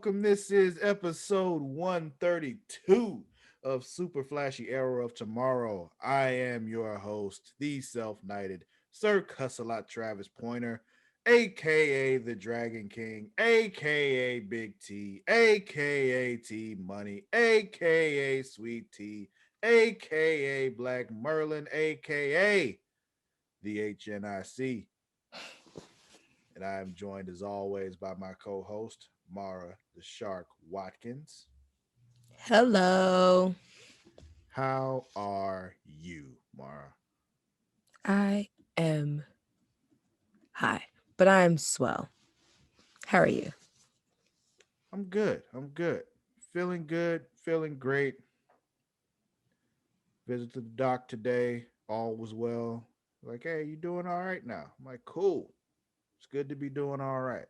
welcome. This is episode 132 of Super Flashy Arrow of Tomorrow. I am your host, the self-knighted Sir Cussalott Travis Pointer, aka the Dragon King, aka Big T, aka T Money, aka Sweet T, aka Black Merlin, aka the HNIC. And I am joined as always by my co-host, Mara the Shark Watkins. Hello. How are you, Mara? I am high, but I am swell. How are you? I'm good. I'm good. Feeling good, feeling great. Visited the doc today. All was well. Like, hey, you doing all right now? I'm like, cool. It's good to be doing all right.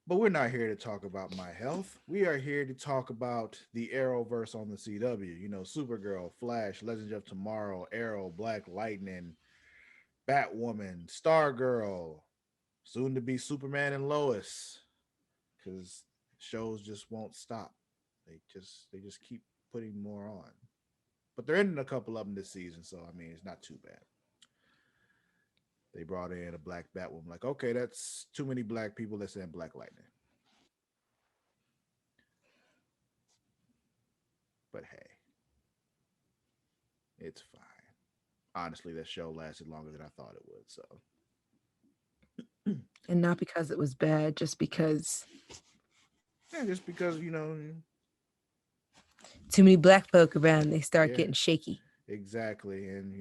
But we're not here to talk about my health. We are here to talk about the Arrowverse on the CW. You know, Supergirl, Flash, Legends of Tomorrow, Arrow, Black Lightning, Batwoman, Stargirl, soon to be Superman and Lois, because shows just won't stop. They just keep putting more on. But they're ending a couple of them this season, so I mean it's not too bad. They brought in a black Batwoman. Like, okay, that's too many black people. Let's send Black Lightning. But hey, it's fine. Honestly, that show lasted longer than I thought it would. So And not because it was bad, just because yeah, just because too many black folk around, they start yeah, getting shaky. exactly, and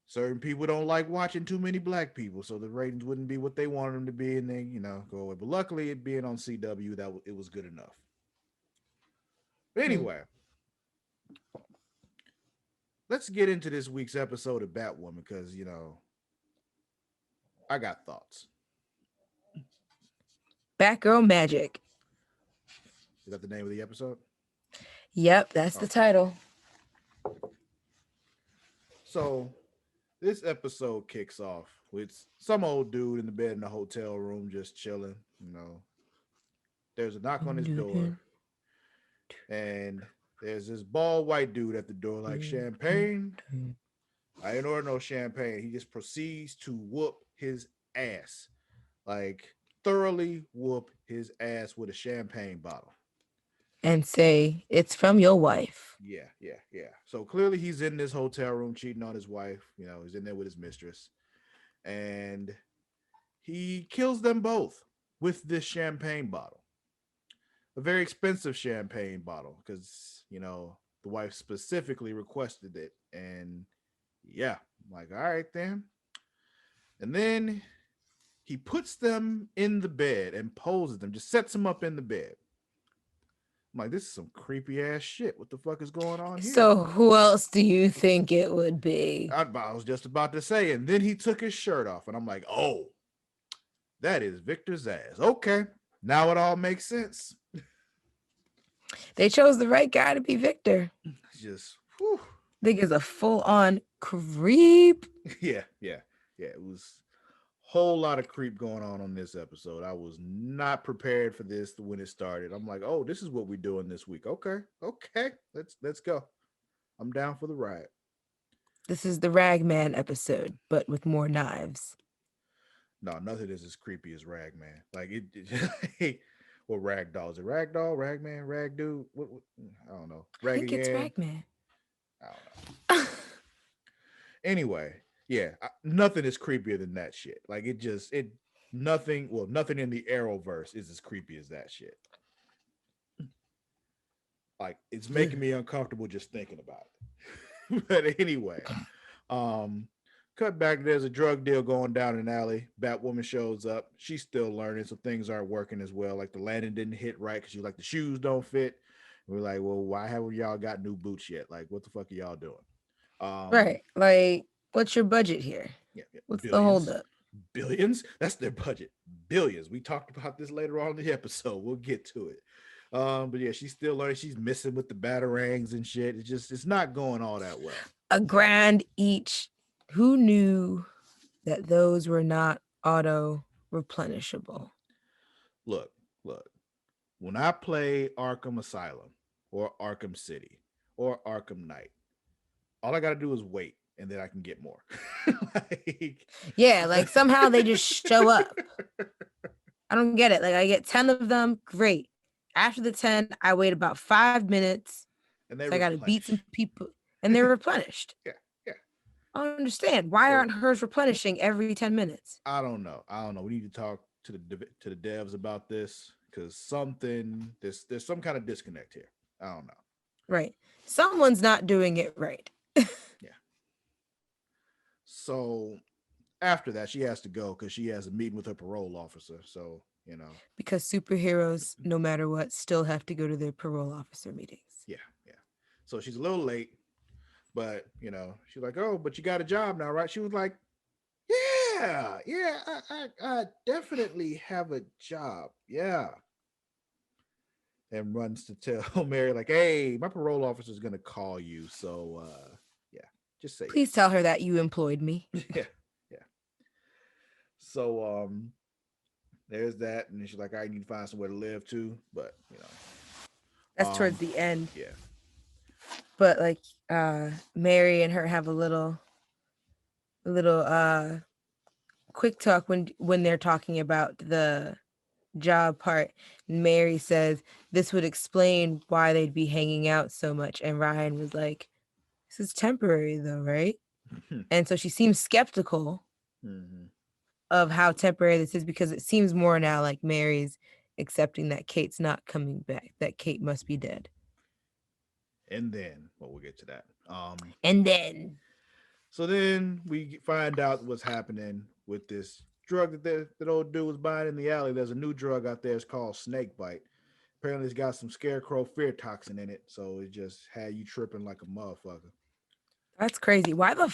certain people don't like watching too many black people, so the ratings wouldn't be what they wanted them to be, and they go away. But luckily, it being on CW, it was good enough. But Hmm. anyway, let's get into this week's episode of Batwoman because I got thoughts. Batgirl magic. Is that the name of the episode? Yep, that's the Okay. title. So this episode kicks off with some old dude in the bed in the hotel room just chilling. There's a knock on his door, and there's this bald white dude at the door, like, champagne. I didn't order no champagne. He just proceeds to whoop his ass, like thoroughly whoop his ass with a champagne bottle. And say, it's from your wife. Yeah. So clearly he's in this hotel room cheating on his wife. He's in there with his mistress, and he kills them both with this champagne bottle, a very expensive champagne bottle, because the wife specifically requested it, and yeah, I'm like, all right then. And then he puts them in the bed and poses them, just sets them up in the bed. I'm like, this is some creepy ass shit. What the fuck is going on here? So who else do you think it would be? I was just about to say, and then he took his shirt off, and I'm like, oh, that is Victor's ass. Okay, now it all makes sense. They chose the right guy to be Victor. Just, whew. I think is a full-on creep. Yeah. It was a whole lot of creep going on this episode. I was not prepared for this when it started. I'm like, oh, this is what we're doing this week. Okay, let's go. I'm down for the ride. This is the Ragman episode, but with more knives. No, nothing is as creepy as Ragman. Like or Ragdoll. Is it Ragdoll, Ragman, Ragdude? What? I don't know. I think it's Ragayan. Ragman. I don't know. Anyway, yeah, nothing is creepier than that shit. Like it nothing. Well, nothing in the Arrowverse is as creepy as that shit. Like it's making me uncomfortable just thinking about it. But anyway, um, cut back. There's a drug deal going down in an alley. Batwoman shows up. She's still learning, so things aren't working as well. Like the landing didn't hit right because the shoes don't fit. And we're like, well, why haven't y'all got new boots yet? Like, what the fuck are y'all doing? Um, Right. Like, what's your budget here? yeah, What's the billions, holdup? billions. That's their budget. Billions. We talked about this later on in the episode. We'll get to it. But yeah, she's still learning. She's missing with the batarangs and shit. It's not going all that well. A grand each. Who knew that those were not auto? replenishable. Look, look. When I play Arkham Asylum or Arkham City or Arkham Knight, all I got to do is wait and then I can get more. like, Yeah, like somehow they just show up. I don't get it. Like I get 10 of them, great. After the 10, I wait about 5 minutes. and they So I got to beat some replenish. people and they're replenished. Yeah, yeah. I don't understand. Why So aren't hers replenishing every 10 minutes? I don't know. I don't know. We need to talk to the devs about this because there's some kind of disconnect here. I don't know. Right. Someone's not doing it right. Yeah. So after that, she has to go because she has a meeting with her parole officer. So Because superheroes, no matter what, still have to go to their parole officer meetings. yeah, yeah. So she's a little late, but she's like, "Oh, but you got a job now, right?" She was like, "Yeah, yeah, I definitely have a job. Yeah." And runs to tell Mary, like, "Hey, my parole officer is gonna call you, so yeah, just say Please tell her that you employed me. yes." Yeah, yeah. So there's that, and then she's like, "I need to find somewhere to live too," but That's towards um, the end. yeah. But like Mary and her have a little quick talk when they're talking about the job part. Mary says this would explain why they'd be hanging out so much. And Ryan was like, this is temporary though, right? And so she seems skeptical Mm-hmm. of how temporary this is because it seems more now like Mary's accepting that Kate's not coming back, that Kate must be dead. And then, well, we'll get to that. And then So then we find out what's happening with this drug that old dude was buying in the alley. There's a new drug out there. It's called snake bite. Apparently, it's got some scarecrow fear toxin in it, so it just had you tripping like a motherfucker. that's crazy. Why the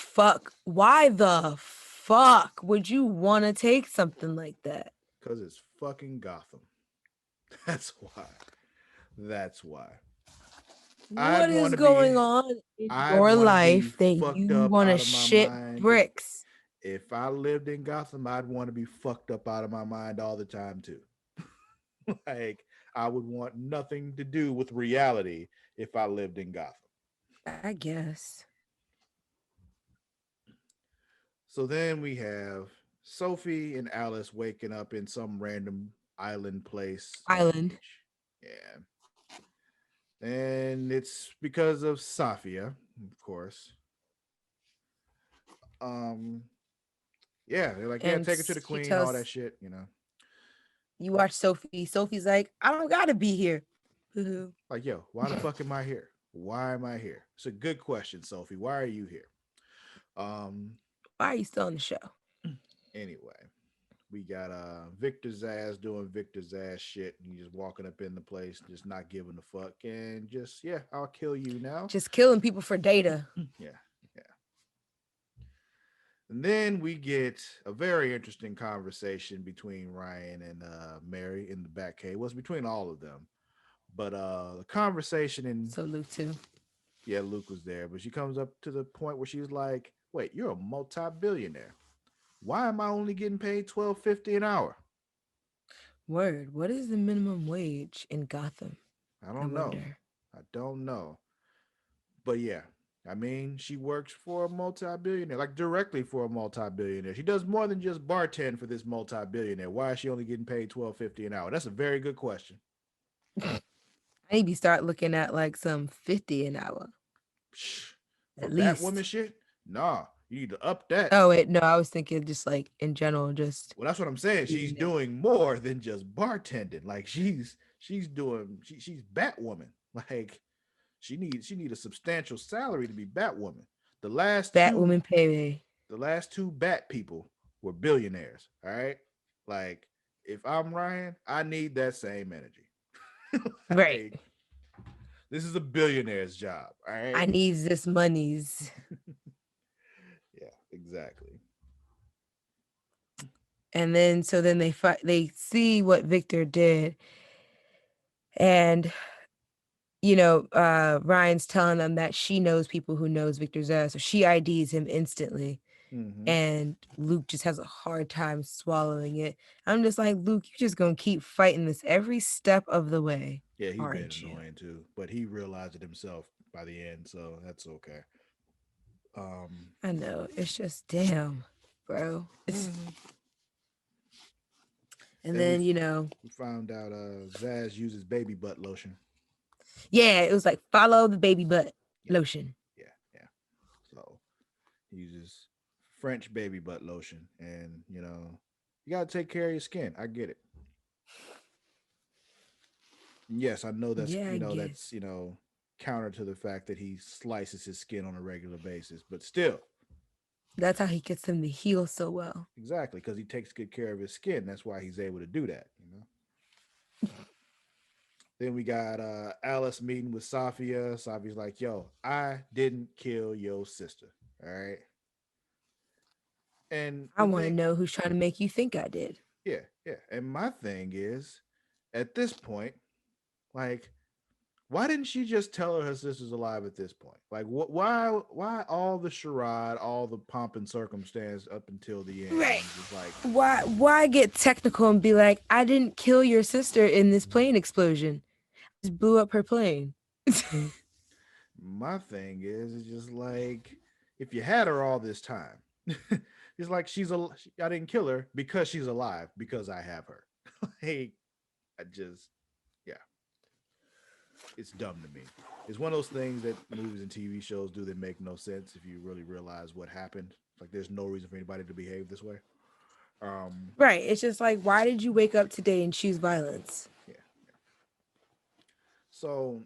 fuck would you want to take something like that? Cause it's fucking Gotham. That's why. That's why. I'd What want is to be. going on in I'd your want to be life that fucked you up want to out of my shit mind. bricks? If I lived in Gotham, I'd want to be fucked up out of my mind all the time too. like I would want nothing to do with reality if I lived in Gotham. I guess. So then we have Sophie and Alice waking up in some random island place on the Island. beach. Yeah. And it's because of Safia, of course. Um, yeah, they're like, yeah, And take her to the she queen, all that tells shit. you watch Sophie. Sophie's like, I don't gotta be here. Like, yo, why the fuck am I here? Why am I here? It's a good question, Sophie. Why are you here? Um, Why are you still on the show? anyway, we got Victor's ass doing Victor's ass shit. And he's just walking up in the place, just not giving a fuck, and just yeah, I'll kill you now. Just killing people for data. Yeah, yeah. And then we get a very interesting conversation between Ryan and Mary in the back cave. Well, it's between all of them. But the conversation in So Luke too. yeah, Luke was there, but she comes up to the point where she's like, "Wait, you're a multi-billionaire. Why am I only getting paid $12.50 an hour?" Word. What is the minimum wage in Gotham? I I don't know. wonder. I don't know. But yeah, I mean, she works for a multi-billionaire, like directly for a multi-billionaire. She does more than just bartend for this multi-billionaire. Why is she only getting paid $12.50 an hour? That's a very good question. I need to start looking at like some 50 an hour Psh, for at Batwoman least. shit? Nah, you need to up that. Oh wait, no, I was thinking just like in general, just Well, that's what I'm saying. She's being there. doing more than just bartending. Like she's Batwoman. Like she need a substantial salary to be Batwoman. The last two Batwoman payday. the last two Bat people were billionaires. All right, like if I'm Ryan, I need that same energy. Right. like this is a billionaire's job. All I right. needs this monies. Yeah, exactly. And then so then they see what Victor did. And Ryan's telling them that she knows people who knows Victor's ass. So she IDs him instantly. Mm-hmm. and Luke just has a hard time swallowing it. I'm just like, Luke, you just gonna keep fighting this every step of the way, Yeah, he's been aren't you? annoying too, but he realized it himself by the end, so that's okay. Um, I know. It's just damn, bro. mhm. And Then then, we found out Zaz uses baby butt lotion. yeah, it was like follow the baby butt Yeah, lotion. yeah. So he uses French baby butt lotion, and you gotta take care of your skin. I get it. And yes, I know that's Yeah, I guess. counter to the fact that he slices his skin on a regular basis, but still, That's how he gets them to heal so well. exactly because he takes good care of his skin. That's why he's able to do that. Then we got Alice meeting with Safia. Safia's like, "Yo, I didn't kill your sister. All right." And I the want to thing, know who's trying to make you think I did. yeah, yeah. And my thing is, at this point, like, why didn't she just tell her sister's alive at this point? Like, why all the charade, all the pomp and circumstance up until the end? Right. And it's just like, Why get technical and be like, I didn't kill your sister in this plane explosion. I just blew up her plane. my thing is, it's just like, if you had her all this time, it's like I didn't kill her because she's alive because I have her. Like, I just, yeah, it's dumb to me. It's one of those things that movies and TV shows do that make no sense if you really realize what happened. Like, there's no reason for anybody to behave this way. Um, Right. It's just like, why did you wake up today and choose violence? yeah. So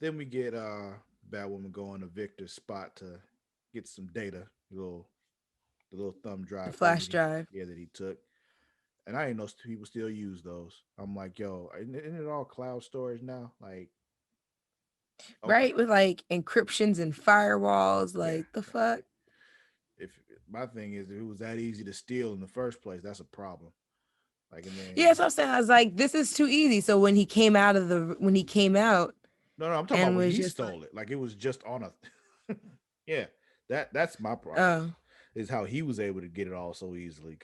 then we get Batwoman going to Victor's spot to get some data, the little thumb The drive thing flash drive. that he took. And I didn't know people still use those. I'm like, yo, isn't it all cloud storage now? Like, okay, Right? With like encryptions and firewalls. yeah, Like, the yeah. fuck? Like, if my thing is, if it was that easy to steal in the first place, that's a problem. Like, and Yeah, then so I'm saying. I was like, this is too easy. So when he came out no, I'm talking about and when was he just stole like, it. Like, it was just on a, yeah. That's my problem. oh, Is how he was able to get it all so easily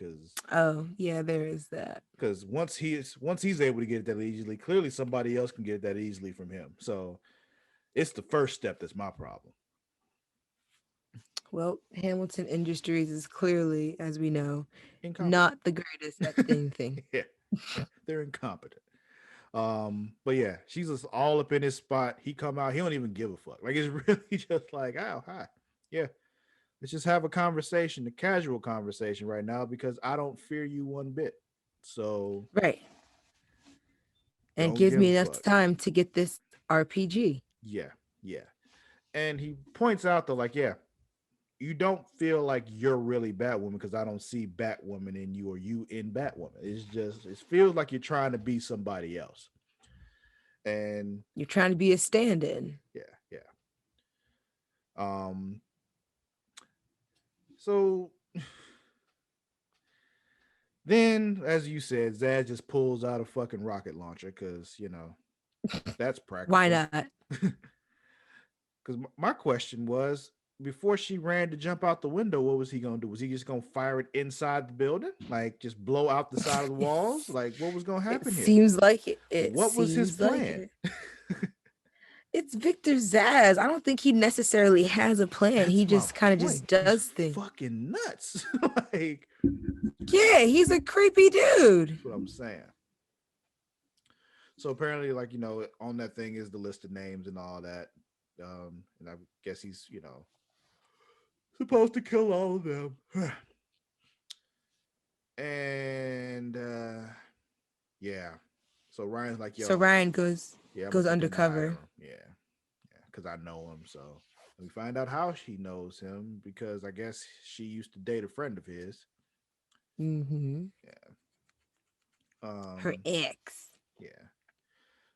oh, yeah, there is that. because once he's able to get it that easily, clearly somebody else can get it that easily from him. So it's the first step that's my problem. Well, Hamilton Industries is clearly, as we know, Incompetent. not the greatest at thing. Yeah, yeah, they're incompetent. But yeah, she's just all up in his spot. He come out, he don't even give a fuck. Like, it's really just like, oh hi, yeah. Let's just have a conversation, a casual conversation right now because I don't fear you one bit. So Right. And don't gives give me a enough fuck. time to get this RPG. Yeah, yeah. And he points out that, like, yeah, you don't feel like you're really Batwoman because I don't see Batwoman in you or you in Batwoman. It feels like you're trying to be somebody else. And You're trying to be a stand in. yeah, yeah. Um, so then, as you said, Zad just pulls out a fucking rocket launcher because, that's Why practical. not? Because my question was, before she ran to jump out the window, what was he gonna do? Was he just gonna fire it inside the building, like just blow out the side of the walls? It's, Like, what was gonna it happen here? seems like it. It What was his seems like plan? it. It's Victor Zaz. I don't think he necessarily has a plan. That's He my just kind of point. just He's does things. fucking nuts. Like, Yeah, he's a creepy dude. that's what I'm saying. So apparently, like, on that thing is the list of names and all that. And I guess he's, supposed to kill all of them. And yeah. So Ryan's like, So yo, Ryan goes yeah, I'm gonna goes fucking hire undercover. him. Yeah, yeah, because I know him. So we find out how she knows him because I guess she used to date a friend of his. Hmm. Yeah. Her Um. ex. Yeah.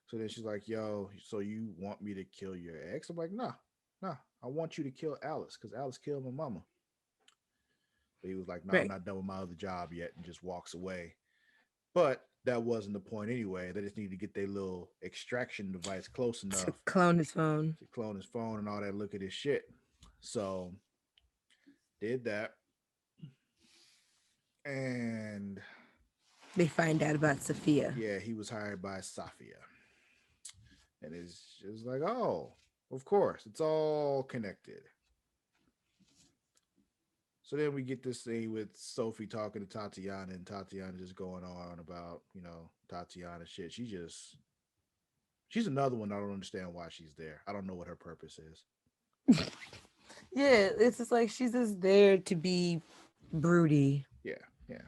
So then she's like, "Yo, so you want me to kill your ex?" I'm like, "Nah, nah. I want you to kill Alice because Alice killed my mama." But he was like, "No, I'm Right. not done with my other job yet," and just walks away. But that wasn't the point anyway. They just need to get their little extraction device close To enough clone his phone. to clone his phone and all that. Look at his shit. So Did that. And They find out about Sophia. yeah, he was hired by Safia. And it's just like, oh, of course, it's all connected. So then we get this scene with Sophie talking to Tatiana, and Tatiana just going on about, Tatiana shit. She's another one. I don't understand why she's there. I don't know what her purpose is. Yeah, it's just like she's just there to be broody. Yeah, yeah.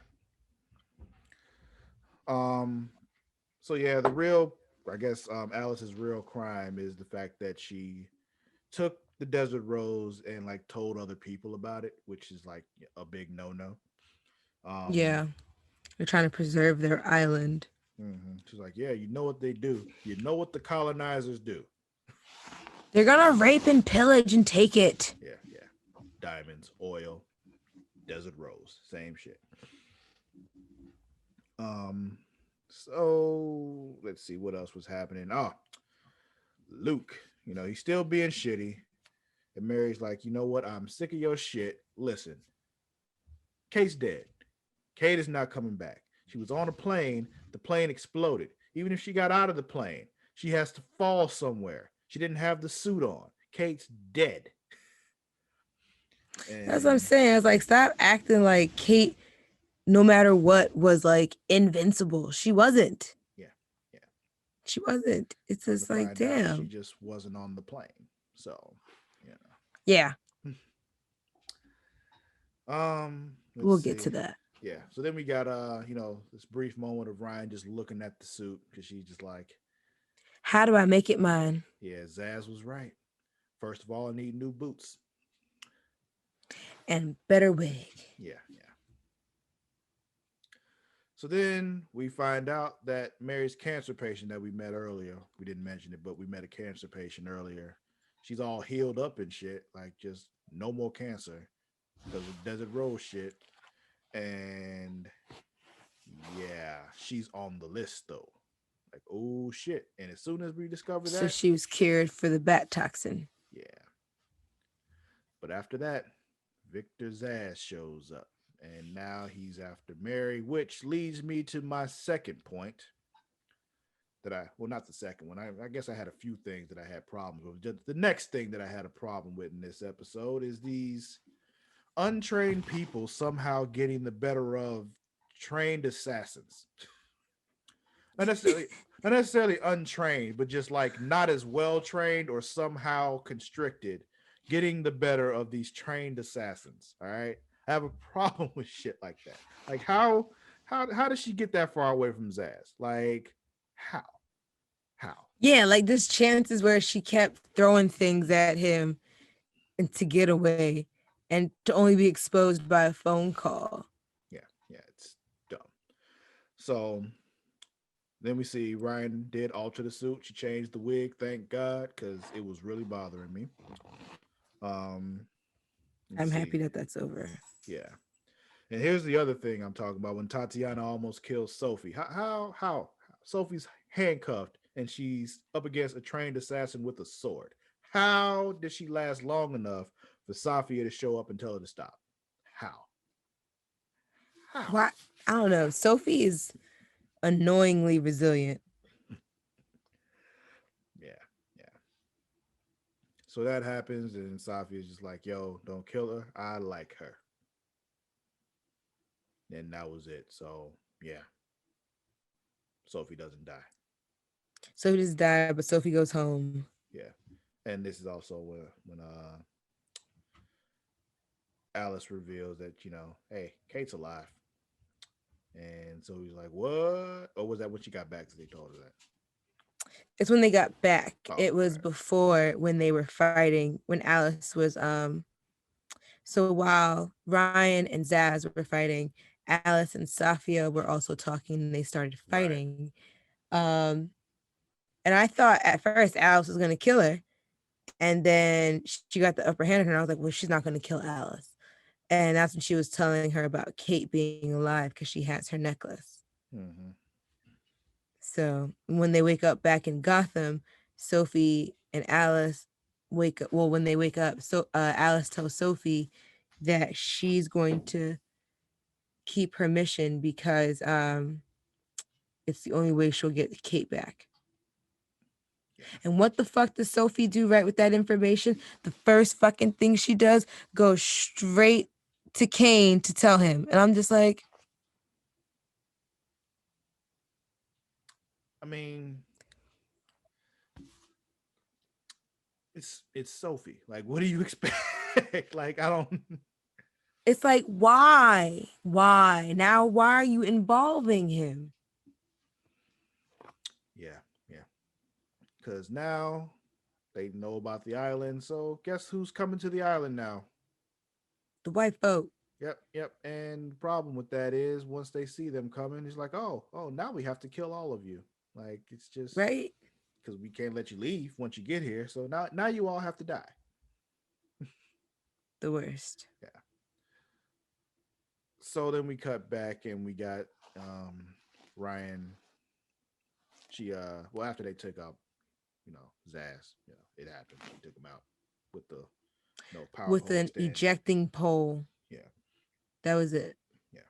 Um. So yeah, the real, I guess, Alice's real crime is the fact that she took the desert rose and like told other people about it, which is like a big no no. Um. Yeah, they're trying to preserve their island. She's like, yeah, you know what they do. You know what the colonizers do. They're gonna rape and pillage and take it. Yeah, yeah. Diamonds, oil, desert rose, same shit. Um, so let's see what else was happening. Oh, Luke, he's still being shitty. And Mary's like, you know what? I'm sick of your shit. Listen, Kate's dead. Kate is not coming back. She was on a plane. The plane exploded. Even if she got out of the plane, she has to fall somewhere. She didn't have the suit on. Kate's dead. That's what I'm And saying. I was like, stop acting like Kate, no matter what, was like invincible. She wasn't. yeah, yeah. She wasn't. It's Come to just like, find out, she damn. just wasn't on the plane. So, Yeah, let's we'll get see. to that. Yeah. So then we got this brief moment of Ryan just looking at the suit because she's just like, How do I make it mine? yeah, Zaz was right. First of all, I need new boots. And better wig. Yeah, yeah. So then we find out that Mary's cancer patient that we met earlier, we didn't mention it, but we met a cancer patient earlier. She's all healed up and shit, like just no more cancer because of Desert Rose shit. And yeah, she's on the list though. Like, oh shit. And as soon as we discover So that, she was cured for the bat toxin. yeah. But after that, Victor Zaz shows up. And now he's after Mary, which leads me to my second point well, not the second one. I guess I had a few things that I had problems with. Just the next thing that I had a problem with in this episode is these untrained people somehow getting the better of trained assassins. Not necessarily, not necessarily untrained, but just like not as well trained or somehow constricted, getting the better of these trained assassins. All right, I have a problem with shit like that. Like how does she get that far away from Zaz? Like how how? Yeah, like this chances where she kept throwing things at him and to get away and to only be exposed by a phone call. Yeah, yeah, it's dumb. So then we see Ryan did alter the suit. She changed the wig, thank God, because it was really bothering me. Um, let's I'm see. happy that that's over. Yeah. And here's the other thing I'm talking about when Tatiana almost kills Sophie. How Sophie's handcuffed and she's up against a trained assassin with a sword. How did she last long enough for Safia to show up and tell her to stop? How? How? Why? I don't know. Sophie is annoyingly resilient. Yeah, yeah. So that happens, and Safia's just like, yo, don't kill her. I like her. And that was it. So yeah, Sophie doesn't die. Sophie just died, but Sophie goes home. Yeah. And this is also when Alice reveals that, hey, Kate's alive. And so he's like, what? Or was that when she got back? Because they told her that. It's when they got back. Oh, It was right. before when they were fighting, when Alice was so while Ryan and Zaz were fighting, Alice and Safia were also talking and they started Right. fighting. Um and I thought at first Alice was gonna kill her. And then she got the upper hand on her. And I was like, well, she's not gonna kill Alice. And that's when she was telling her about Kate being alive because she has her necklace. Mm-hmm. So when they wake up back in Gotham, Sophie and Alice wake up. Well, when they wake up, so Alice tells Sophie that she's going to keep her mission because it's the only way she'll get Kate back. Yeah. And what the fuck does Sophie do right with that information? The first fucking thing she does goes straight to Kane to tell him. And I'm just like, I mean, it's Sophie. Like, what do you expect? Like, I don't. it's like, why? Why? Now, why are you involving him? Yeah, yeah. Because now they know about the island. So guess who's coming to the island now? The white folk, Yep, yep. And the problem with that is once they see them coming, it's like, oh, now we have to kill all of you. Like it's just right? because we can't let you leave once you get here. So now you all have to die. The worst. Yeah. So then we cut back and we got Ryan. She well after they took out, Zaz, it happened. She took him out with the power With pole an stand. ejecting pole. Yeah. That was it. Yeah.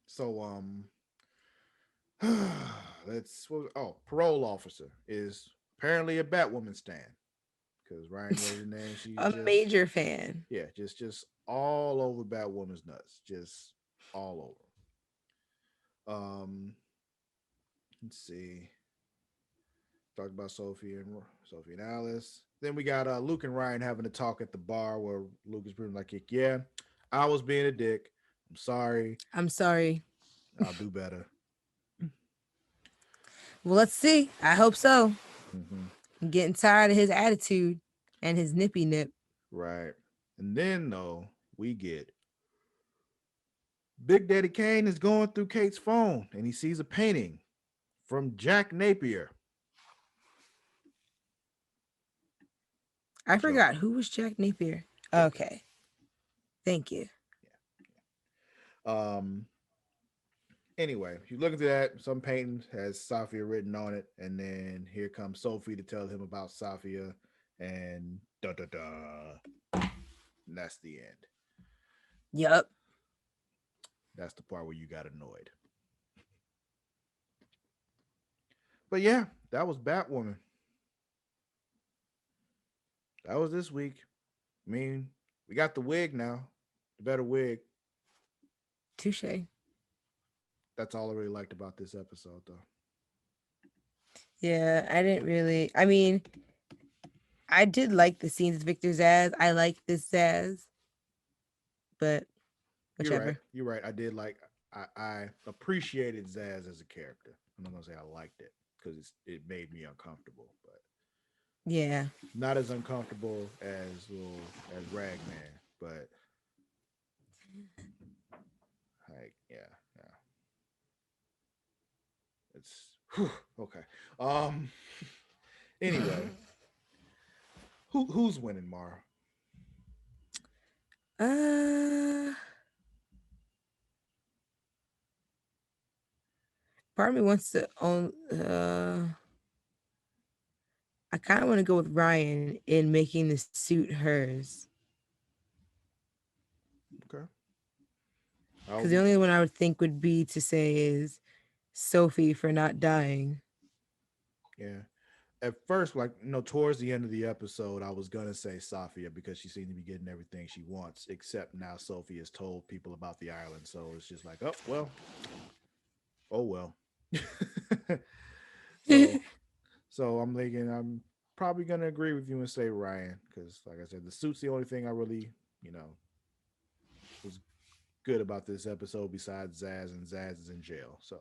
So parole officer is apparently a Batwoman stan because Ryan wrote in there and she's A just major fan. yeah, just all over Batwoman's nuts, just all over. Let's see. Talked about Sophie and Alice. Then we got Luke and Ryan having a talk at the bar where Luke is pretty like, yeah, I was being a dick. I'm sorry. I'm sorry. I'll do better. Well, let's see. I hope so. Mm-hmm. I'm getting tired of his attitude and his nippy nip. Right. And then though we get Big Daddy Kane is going through Kate's phone and he sees a painting from Jack Napier. I So forgot who was Jack Napier. Joker. Okay. Thank you. Yeah. Anyway, if you look into that, some painting has Sophia written on it, and then here comes Sophie to tell him about Sophia, and da da da. And that's the end. Yup. That's the part where you got annoyed. But yeah, that was Batwoman. That was this week. I mean, we got the wig now, the better wig. Touche. That's all I really liked about this episode, though. Yeah, I didn't really. I mean, I did like the scenes with Victor Zaz. I like this Zaz, but You're right. whichever. You're right. I did like. I appreciated Zaz as a character. I'm not gonna say I liked it because it made me uncomfortable, but Yeah. not as uncomfortable as Ragman, but like yeah, it's okay. Um, anyway, who's winning, Mara? uh, part of me wants to own. I kind of want to go with Ryan in making the suit hers Okay, I'll because the be only one I would think would be to say is Sophie for not dying. yeah. At first, like towards the end of the episode, I was gonna say Safia because she seemed to be getting everything she wants, except now Sophie has told people about the island, so it's just like, oh well. so so I'm thinking I'm probably gonna agree with you and say Ryan because, like I said, the suit's the only thing I really was good about this episode besides Zaz, and Zaz is in jail, so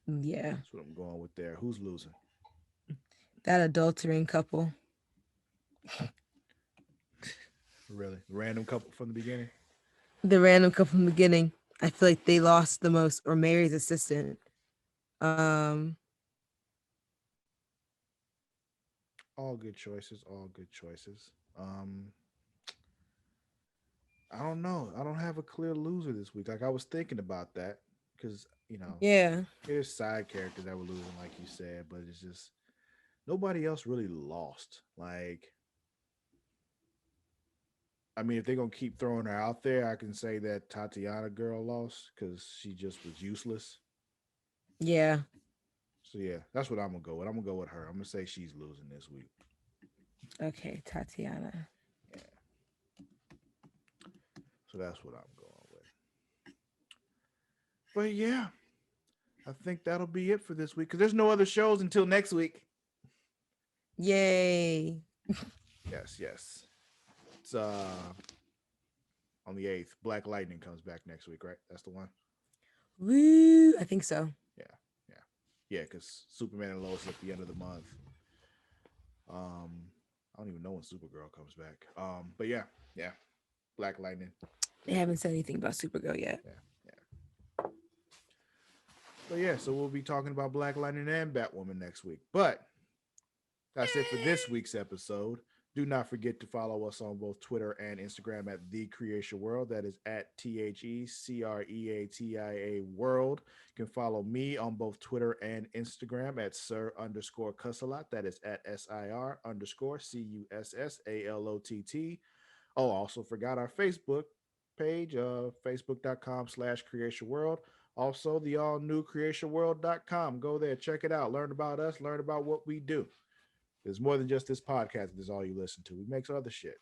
Yeah, that's what I'm going with there. Who's losing? that adultering couple. Really, random couple from the beginning. The random couple from the beginning. I feel like they lost the most, or Mary's assistant. Um, All good choices. All good choices. I don't know. I don't have a clear loser this week. Like I was thinking about that because yeah. there's side characters that were losing, like you said, but it's just nobody else really lost. Like I mean, if they're gonna keep throwing her out there, I can say that Tatiana girl lost because she just was useless. Yeah. So yeah, that's what I'm gonna go with. I'm gonna go with her. I'm gonna say she's losing this week. Okay, Tatiana. Yeah, so that's what I'm going with. But yeah, I think that'll be it for this week because there's no other shows until next week. Yay. Yes, yes. It's on the 8th. Black Lightning comes back next week, right? That's the one. Woo. I think so. Yeah, yeah, yeah. Because Superman and Lois is at the end of the month. I don't even know when Supergirl comes back. But yeah, yeah. Black Lightning They next haven't week. said anything about Supergirl yet. Yeah, yeah. But yeah, so we'll be talking about Black Lightning and Batwoman next week. But that's it for this week's episode. Do not forget to follow us on both Twitter and Instagram at The Creation World. That is at TheCreatia World. You can follow me on both Twitter and Instagram at Sir underscore Cussalott. That is at SIR underscore CUSSALOTT. Oh, also forgot our Facebook page, facebook.com/Creation World. Also, the all new creationworld.com. Go there, check it out, learn about us, learn about what we do. There's more than just this podcast. There's all you listen to. We make other shit.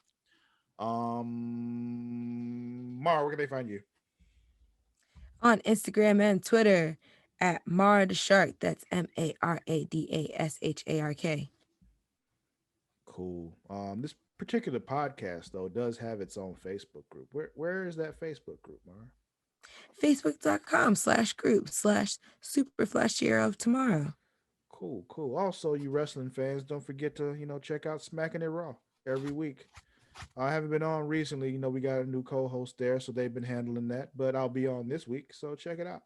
Mara, where can they find you? On Instagram and Twitter at Mara the Shark. That's MARADASHARK. Cool. This particular podcast though does have its own Facebook group. Where is that Facebook group, Mara? Facebook.com/group/Super Flash Year of Tomorrow. Cool, cool. Also, you wrestling fans, don't forget to check out Smacking It Raw every week. I haven't been on recently. We got a new co-host there, so they've been handling that. But I'll be on this week, so check it out.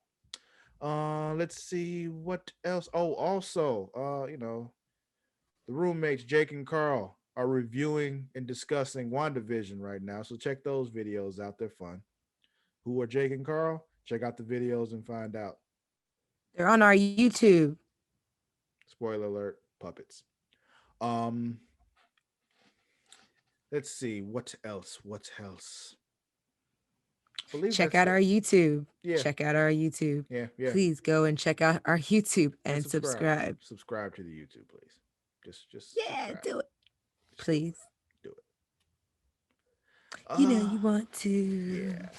Let's see what else. Oh, also, the roommates Jake and Carl are reviewing and discussing WandaVision right now. So check those videos out. They're fun. Who are Jake and Carl? Check out the videos and find out. They're on our YouTube. Spoiler alert, puppets. Um, let's see what else. What else? I believe Check that's out our it. YouTube. Yeah, Check out our YouTube. yeah, yeah. Please go and check out our YouTube And and subscribe. subscribe. Subscribe to the YouTube, please. Just Yeah, subscribe. do it. Just do Please. it. Do it. You know Uh you want to. yeah.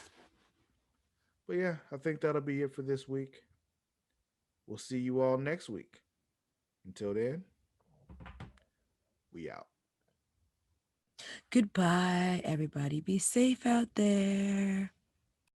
But yeah, I think that'll be it for this week. We'll see you all next week. Until then, we out. Goodbye, everybody. Be safe out there.